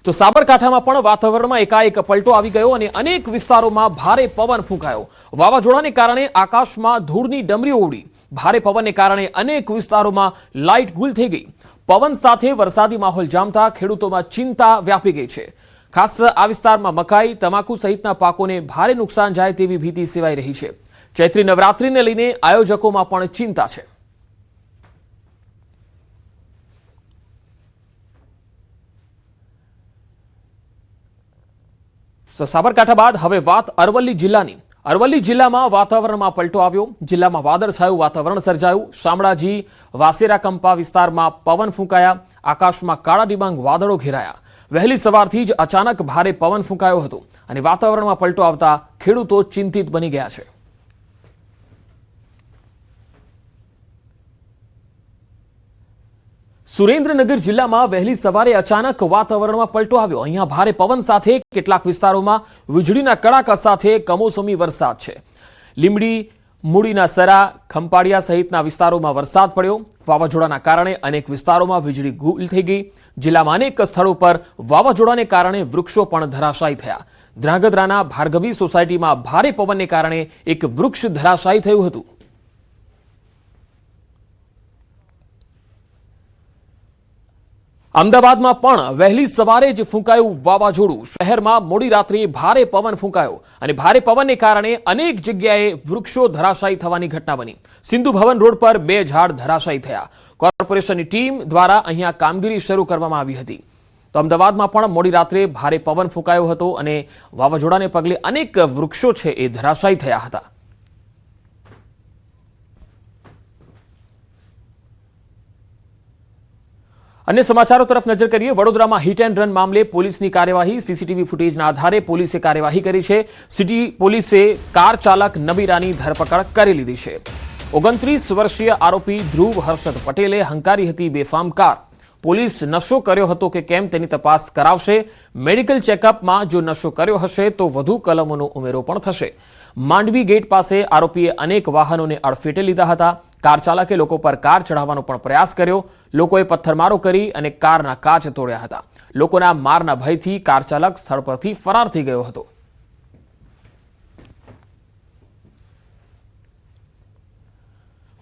તો સાબરકાંઠામાં પણ વાતાવરણમાં એકાએક પલટો આવી ગયો અને અનેક વિસ્તારોમાં ભારે પવન ફૂંકાયો। વાવાઝોડાને કારણે આકાશમાં ધૂળની ડમરીઓ ઉડી। ભારે પવનને કારણે અનેક વિસ્તારોમાં લાઇટ ગુલ થઈ ગઈ। પવન સાથે વરસાદી માહોલ જામતા ખેડૂતોમાં ચિંતા વ્યાપી ગઈ છે। ખાસ આ વિસ્તારમાં મકાઈ, તમાકુ સહિતના પાકોને ભારે નુકસાન જાય તેવી ભીતિ સેવાઈ રહી છે। ચૈત્રી નવરાત્રીને લઈને આયોજકોમાં પણ ચિંતા છે। સાબરકાંઠા બાદ હવે વાત અરવલ્લી જિલ્લાની। અરવલ્લી જિલ્લામાં વાતાવરણમાં પલટો આવ્યો। જિલ્લામાં વાદળછાયું વાતાવરણ સર્જાયું। શામળાજી વાસેરા કંપા વિસ્તારમાં પવન ફૂંકાયા। આકાશમાં કાળા ડિબાંગ વાદળો ઘેરાયા। વહેલી સવારથી જ અચાનક ભારે પવન ફૂંકાયો હતો અને વાતાવરણમાં પલટો આવતા ખેડૂતો ચિંતિત બની ગયા છે। સુરેન્દ્રનગર જિલ્લામાં વહેલી સવારે અચાનક વાતાવરણમાં પલટો આવ્યો। અહીંયા ભારે પવન સાથે કેટલાક વિસ્તારોમાં વીજળીના કડાકા સાથે કમોસમી વરસાદ છે। લીંબડી, મૂડીના સરા, ખંપાળિયા સહિતના વિસ્તારોમાં વરસાદ પડ્યો। વાવાઝોડાના કારણે અનેક વિસ્તારોમાં વીજળી ગુલ થઈ ગઈ। જિલ્લામાં અનેક સ્થળો પર વાવાઝોડાને કારણે વૃક્ષો પણ ધરાશાયી થયા। ધ્રાંગધ્રાના ભાર્ગવી સોસાયટીમાં ભારે પવનને કારણે એક વૃક્ષ ધરાશાયી થયું હતું। અમદાવાદમાં પણ વહેલી સવારે જ ફૂંકાયું વાવાઝોડું। શહેરમાં મોડી રાત્રે ભારે પવન ફૂંકાયો અને ભારે પવનને કારણે અનેક જગ્યાએ વૃક્ષો ધરાશાયી થવાની ઘટના બની। સિંધુ ભવન રોડ પર 2 ઝાડ ધરાશાયી થયા। કોર્પોરેશનની ટીમ દ્વારા અહીંયા કામગીરી શરૂ કરવામાં આવી હતી। તો અમદાવાદમાં પણ મોડી રાત્રે ભારે પવન ફૂંકાયો હતો અને વાવાઝોડાને પગલે અનેક વૃક્ષો છે એ ધરાશાયી થયા હતા। अन्य समाचारों तरफ नजर करिए। वडोदराમાં हिट एंड रन मामले પોલીસની કાર્યવાહી। સીસીટીવી ફૂટેજના આધારે પોલીસે કાર્યવાહી કરી છે। સિટી પોલીસે કાર ચાલક નબીરાની ધરપકડ કરી લીધી છે। 29 વર્ષીય આરોપી ધ્રુવ હર્ષદ પટેલે હંકારી હતી બેફામ કાર। પોલીસ નશો કર્યો હતો કે કેમ તેની તપાસ કરાવશે। મેડિકલ ચેકઅપમાં જો નશો કર્યો હશે તો વધુ કલમોનો ઉમેરો પણ થશે। માંડવી ગેટ પાસે આરોપીએ અનેક વાહનોને અડફેટે લીધા હતા। કાર ચાલકે લોકો પર કાર ચઢાવવાનો પણ પ્રયાસ કર્યો। લોકોએ પથ્થરમારો કરી અને કારના કાચ તોડ્યા હતા। લોકોના મારના ભયથી કાર ચાલક સ્થળ પરથી ફરાર થઈ ગયો હતો।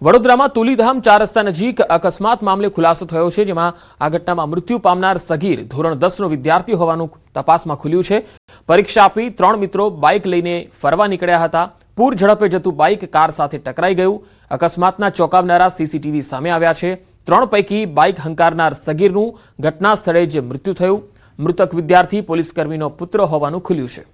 વડોદરામાં તુલીધામ 4 રસ્તા નજીક અકસ્માત મામલે ખુલાસો થયો છે, જેમાં આ ઘટનામાં મૃત્યુ પામનાર સગીર ધોરણ 10નો વિદ્યાર્થી હોવાનું તપાસમાં ખુલ્યું છે। પરીક્ષા આપી 3 મિત્રો બાઇક લઈને ફરવા નીકળ્યા હતા। પૂર ઝડપે જતું બાઇક કાર સાથે ટકરાઈ ગયું। અકસ્માતના ચોંકાવનારા સીસીટીવી સામે આવ્યા છે। 3 પૈકી બાઇક હંકારનાર સગીરનું ઘટના સ્થળે જ મૃત્યુ થયું। મૃતક વિદ્યાર્થી પોલીસકર્મીનો પુત્ર હોવાનું ખુલ્યું છે।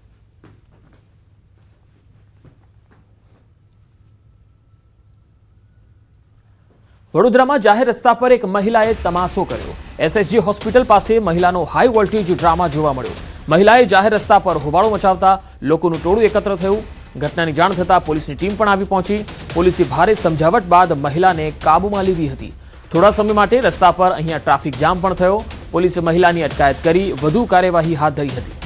વડોદરામાં જાહેર રસ્તા પર એક મહિલાએ તમાશો કર્યો। એસએસજી હોસ્પિટલ પાસે મહિલાનો હાઈ વોલ્ટેજ ડ્રામા જોવા મળ્યો। મહિલાએ જાહેર રસ્તા પર હોબાળો મચાવતા લોકોનું ટોળું એકત્ર થયું। ઘટનાની જાણ થતાં પોલીસની ટીમ પણ આવી પહોંચી। પોલીસે ભારે સમજાવટ બાદ મહિલાને કાબૂમાં લીધી હતી। થોડા સમય માટે રસ્તા પર અહીંયા ટ્રાફિક જામ પણ થયો। પોલીસે મહિલાની અટકાયત કરી વધુ કાર્યવાહી હાથ ધરી હતી।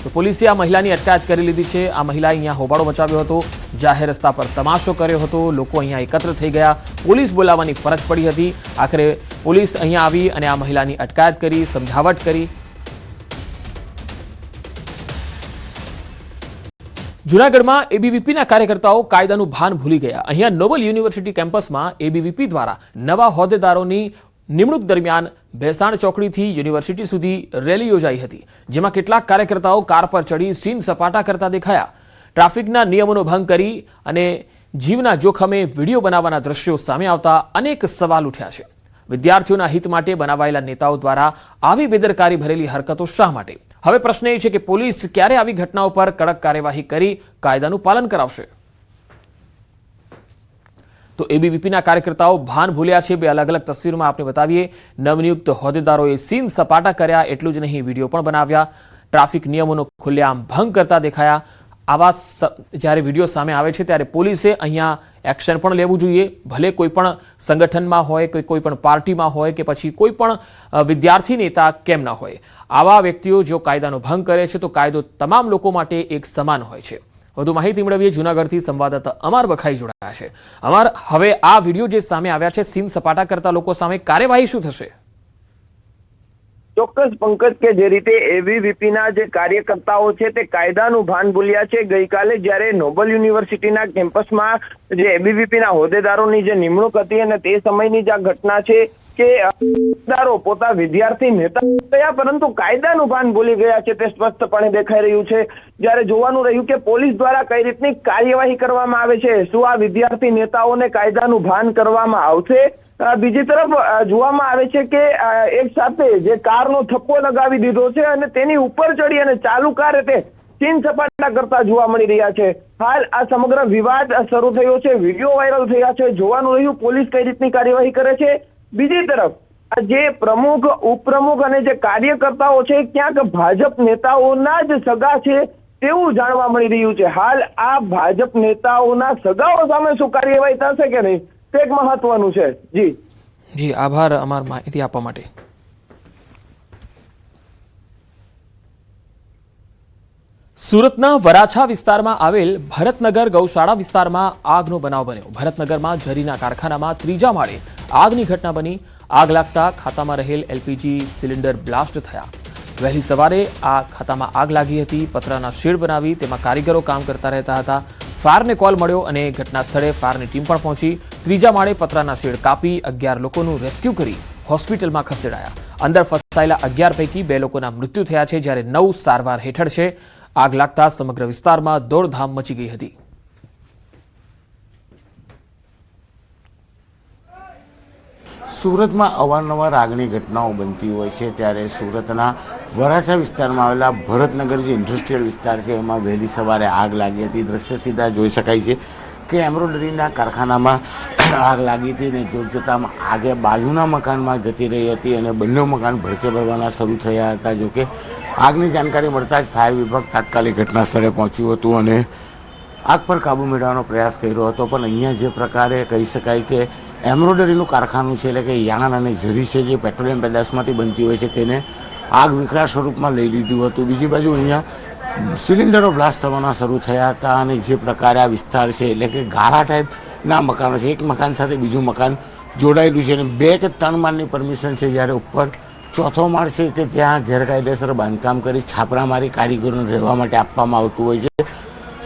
તો પોલીસે આ મહિલાની અટકાયત કરી લીધી છે। આ મહિલાએ અહીંયા હોબાળો મચાવ્યો હતો, જાહેર રસ્તા પર તમાશો કર્યો હતો, લોકો અહીંયા એકત્ર થઈ ગયા। પોલીસ બોલાવવાની ફરજ પડી હતી। આખરે પોલીસ અહીંયા આવી અને આ મહિલાની અટકાયત કરી, સમજાવટ કરી। જૂનાગઢમાં એબીવીપીના કાર્યકર્તાઓ કાયદાનું ભાન ભૂલી ગયા। અહીંયા નોબલ યુનિવર્સિટી કેમ્પસમાં એબીવીપી દ્વારા નવા હોદ્દેદારોની નિમણૂક દરમિયાન ભેસાણ ચોકડીથી યુનિવર્સિટી સુધી રેલી યોજાઈ હતી, જેમાં કેટલાક કાર્યકર્તાઓ કાર પર ચડી સીન સપાટા કરતા દેખાયા। ટ્રાફિકના નિયમોનો ભંગ કરી અને જીવના જોખમે વિડીયો બનાવવાના દ્રશ્યો સામે આવતા અનેક સવાલ ઉઠ્યા છે। વિદ્યાર્થીઓના હિત માટે બનાવાયેલા નેતાઓ દ્વારા આવી બેદરકારી ભરેલી હરકતો શા માટે? હવે પ્રશ્ન એ છે કે પોલીસ ક્યારે આવી ઘટનાઓ પર કડક કાર્યવાહી કરી કાયદાનું પાલન કરાવશે? તો એબીવીપીના કાર્યકર્તાઓ ભાન ભૂલ્યા છે। 2 અલગ અલગ તસવીરોમાં આપણે બતાવીએ। નવનિયુક્ત હોદ્દેદારોએ સીન સપાટા કર્યા, એટલું જ નહીં વિડીયો પણ બનાવ્યા। ટ્રાફિક નિયમોનો ખુલ્લેઆમ ભંગ કરતા દેખાયા। આવા જ્યારે વિડીયો સામે આવે છે ત્યારે પોલીસે અહીંયા એક્શન પણ લેવું જોઈએ। ભલે કોઈ પણ સંગઠનમાં હોય, કોઈ પણ પાર્ટીમાં હોય કે પછી કોઈ પણ વિદ્યાર્થી નેતા કેમ ના હોય, આવા વ્યક્તિઓ જો કાયદાનો ભંગ કરે છે તો કાયદો તમામ લોકો માટે એક સમાન હોય છે। વધુ માહિતી મેળવીએ જૂનાગઢથી સંવાદદાતા અમાર બખાઈ જોડાયા છે। અમાર, હવે આ વિડીયો જે સામે આવ્યા છે, સીન સપાટા કરતા લોકો સામે કાર્યવાહી શું થશે? ચોક્કસ પંકજ, કે જે રીતે એબીવીપીના જે કાર્યકર્તાઓ છે તે કાયદાનું ભાન ભૂલ્યા છે। ગઈકાલે જ્યારે નોબલ યુનિવર્સિટીના કેમ્પસમાં જે એબીવીપીના હોદ્દેદારોની જે નિમણૂક હતી અને તે સમયની જે આ ઘટના છે કે હોદ્દેદારો પોતા વિદ્યાર્થી નેતા થયા પરંતુ કાયદાનું ભાન ભૂલી ગયા છે તે સ્પષ્ટપણે દેખાઈ રહ્યું છે। જ્યારે જોવાનું રહ્યું કે પોલીસ દ્વારા કઈ રીતની કાર્યવાહી કરવામાં આવે છે, શું આ વિદ્યાર્થી નેતાઓને કાયદાનું ભાન કરવામાં આવશે? બીજી તરફ જોવામાં આવે છે કે એક સાથે જે કારનો થપ્પો લગાવી દીધો છે અને તેની ઉપર ચડી અને ચાલુ કાર તે સીન સપાટા કરતા જોવા મળી રહ્યા છે। હાલ આ સમગ્ર વિવાદ શરૂ થયો છે, વિડીયો વાયરલ થયા છે, જોવાનું રહ્યું પોલીસ કઈ રીતની કાર્યવાહી કરે છે। બીજી તરફ જે પ્રમુખ, ઉપપ્રમુખ અને જે કાર્યકર્તાઓ છે ક્યાંક ભાજપ નેતાઓના જ સગા છે તેવું જાણવા મળી રહ્યું છે। હાલ આ ભાજપ નેતાઓના સગાઓ સામે શું કાર્યવાહી થશે કે નહીં તે એક મહત્વનું છે। જી આભાર અમાર માહિતી આપવા માટે। સુરતના વરાછા વિસ્તારમાં આવેલ ભરતનગર ગૌશાળા વિસ્તારમાં આગનો બનાવ બન્યો। ભરતનગરમાં જરીના કારખાનામાં ત્રીજા માળે આગની ઘટના બની। આગ લાગતા ખાતામાં રહેલ એલપીજી સિલિન્ડર બ્લાસ્ટ થયા। વહેલી સવારે આ ખાતામાં આગ લાગી હતી। પતરાના શેડ બનાવી તેમાં કારીગરો કામ કરતા રહેતા હતા। ફાયરને કોલ મળ્યો અને ઘટના સ્થળે ફાયરની ટીમ પણ પહોંચી। ત્રીજા માળે પતરાના શેડ કાપી 11 લોકોનું રેસ્ક્યુ કરી હોસ્પિટલમાં ખસેડાયા। અંદર ફસાયેલા 11 પૈકી 2 લોકોના મૃત્યુ થયા છે, જ્યારે 9 સારવાર હેઠળ છે। આગ લાગતા સમગ્ર વિસ્તારમાં દોડધામ મચી ગઈ હતી। સુરતમાં અવારનવાર આગની ઘટનાઓ બનતી હોય છે, ત્યારે સુરતના વરાછા વિસ્તારમાં આવેલા ભરતનગર જે ઇન્ડસ્ટ્રીયલ વિસ્તાર છે એમાં વહેલી સવારે આગ લાગી હતી। દ્રશ્ય સીધા જોઈ શકાય છે કે એમ્બ્રોઇડરીના કારખાનામાં આગ લાગી હતી અને જોતજોતામાં આગે બાજુના મકાનમાં જતી રહી હતી અને બંને મકાન ભડકે ભરવાના શરૂ થયા હતા। જોકે આગની જાણકારી મળતા જ ફાયર વિભાગ તાત્કાલિક ઘટના સ્થળે પહોંચ્યું હતું અને આગ પર કાબૂ મેળવવાનો પ્રયાસ કર્યો હતો। પણ અહીંયા જે પ્રકારે કહી શકાય કે એમ્બ્રોઇડરીનું કારખાનું છે, એટલે કે યાન અને જરી છે જે પેટ્રોલિયમ પેદાશમાંથી બનતી હોય છે, તેને આગ વિકરાળ સ્વરૂપમાં લઈ લીધું હતું। બીજી બાજુ અહીંયા સિલિન્ડરો બ્લાસ્ટ થવાના શરૂ થયા હતા અને જે પ્રકારે આ વિસ્તાર છે એટલે કે ગાળા ટાઈપના મકાનો છે, એક મકાન સાથે બીજું મકાન જોડાયેલું છે અને 2 કે 3 માળની પરમિશન છે, જ્યારે ઉપર ચોથો માળ છે કે ત્યાં ગેરકાયદેસર બાંધકામ કરી છાપરા મારી કારીગરોને રહેવા માટે આપવામાં આવતું હોય છે।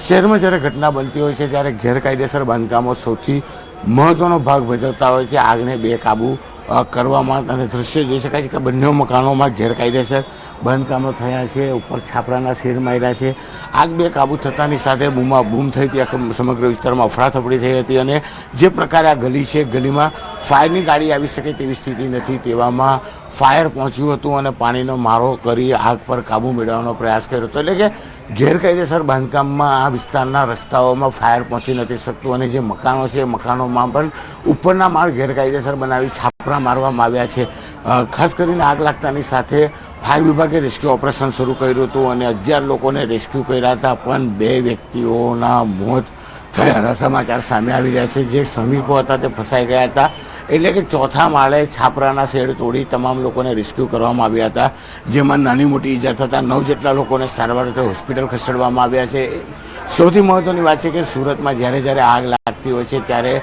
શહેરમાં જ્યારે ઘટના બનતી હોય છે ત્યારે ગેરકાયદેસર બાંધકામો સૌથી મહત્વનો ભાગ ભજવતા હોય છે આગને બેકાબૂ કરવામાં। અને દ્રશ્ય જોઈ શકાય છે કે બંને મકાનોમાં ગેરકાયદેસર બાંધકામો થયા છે, ઉપર છાપરાના શેડ માર્યા છે। આગ બેકાબૂ થતાની સાથે બૂમ થઈ હતી, સમગ્ર વિસ્તારમાં અફડાથફડી થઈ હતી અને જે પ્રકારે આ ગલી છે, ગલીમાં ફાયરની ગાડી આવી શકે તેવી સ્થિતિ નથી। તેવામાં ફાયર પહોંચ્યું હતું અને પાણીનો મારો કરી આગ પર કાબૂ મેળવવાનો પ્રયાસ કર્યો હતો। એટલે કે ગેરકાયદેસર બાંધકામમાં આ વિસ્તારના રસ્તાઓમાં ફાયર પહોંચી નથી શકતું અને જે મકાનો છે મકાનોમાં પણ ઉપરના માળ ગેરકાયદેસર બનાવી છાપરા મારવામાં આવ્યા છે। ખાસ કરીને આગ લાગતાની સાથે ફાયર વિભાગે રેસ્ક્યુ ઓપરેશન શરૂ કર્યું હતું અને 11 લોકોને રેસ્ક્યુ કર્યા હતા, પણ 2 વ્યક્તિઓના મોત થયાના સમાચાર સામે આવી રહ્યા છે। જે શ્રમિકો હતા તે ફસાઈ ગયા હતા, એટલે કે ચોથા માળે છાપરાના શેડ તોડી તમામ લોકોને રેસ્ક્યુ કરવામાં આવ્યા હતા, જેમાં નાની મોટી ઈજા થતાં 9 જેટલા લોકોને સારવાર અર્થે હોસ્પિટલ ખસેડવામાં આવ્યા છે। સૌથી મહત્વની વાત છે કે સુરતમાં જ્યારે આગ લાગતી હોય છે ત્યારે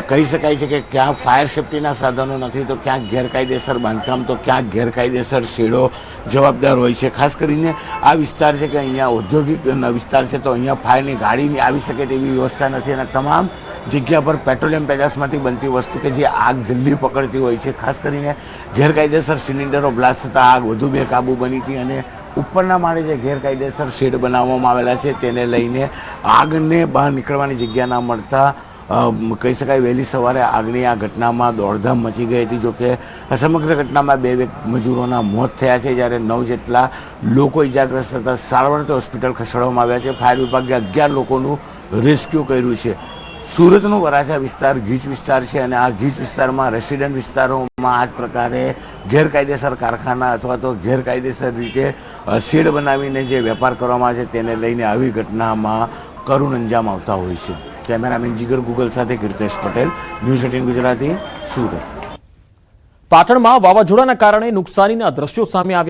કહી શકાય છે કે ક્યાં ફાયર સેફ્ટીના સાધનો નથી, તો ક્યાંક ગેરકાયદેસર બાંધકામ, તો ક્યાંક ગેરકાયદેસર શેડો જવાબદાર હોય છે। ખાસ કરીને આ વિસ્તાર છે કે અહીંયા ઔદ્યોગિક વિસ્તાર છે, તો અહીંયા ફાયરની ગાડી આવી શકે તેવી વ્યવસ્થા નથી અને તમામ જગ્યા પર પેટ્રોલિયમ પેદાશમાંથી બનતી વસ્તુ કે જે આગ જલ્દી પકડતી હોય છે। ખાસ કરીને ગેરકાયદેસર સિલિન્ડરો બ્લાસ્ટ થતાં આગ વધુ બેકાબૂ બની હતી અને ઉપરના માળે જે ગેરકાયદેસર શેડ બનાવવામાં આવેલા છે તેને લઈને આગને બહાર નીકળવાની જગ્યા ના મળતા કહી શકાય વહેલી સવારે આગની આ ઘટનામાં દોડધામ મચી ગઈ હતી। જોકે સમગ્ર ઘટનામાં 2 મજૂરોના મોત થયા છે, જ્યારે 9 જેટલા લોકો ઇજાગ્રસ્ત થતા સારવાર અર્થે હોસ્પિટલ ખસેડવામાં આવ્યા છે। ફાયર વિભાગે 11 લોકોનું રેસ્ક્યુ કર્યું છે। સુરતનો વરાછા વિસ્તાર ગીચ વિસ્તાર છે અને આ ગીચ વિસ્તારમાં રેસિડેન્ટ વિસ્તારોમાં આ જ પ્રકારે ગેરકાયદેસર કારખાના અથવા તો ગેરકાયદેસર રીતે શેડ બનાવીને જે વેપાર કરવામાં આવે છે તેને લઈને આવી ઘટનામાં કરુણ અંજામ આવતા હોય છે। કેમેરામેન જીગર ગુગલ સાથે કીર્તેશ પટેલ, ન્યૂઝ 18 ગુજરાતી, સુરત। પાટણમાં વાવાઝોડાના કારણે નુકસાનીના દ્રશ્યો સામે આવ્યા।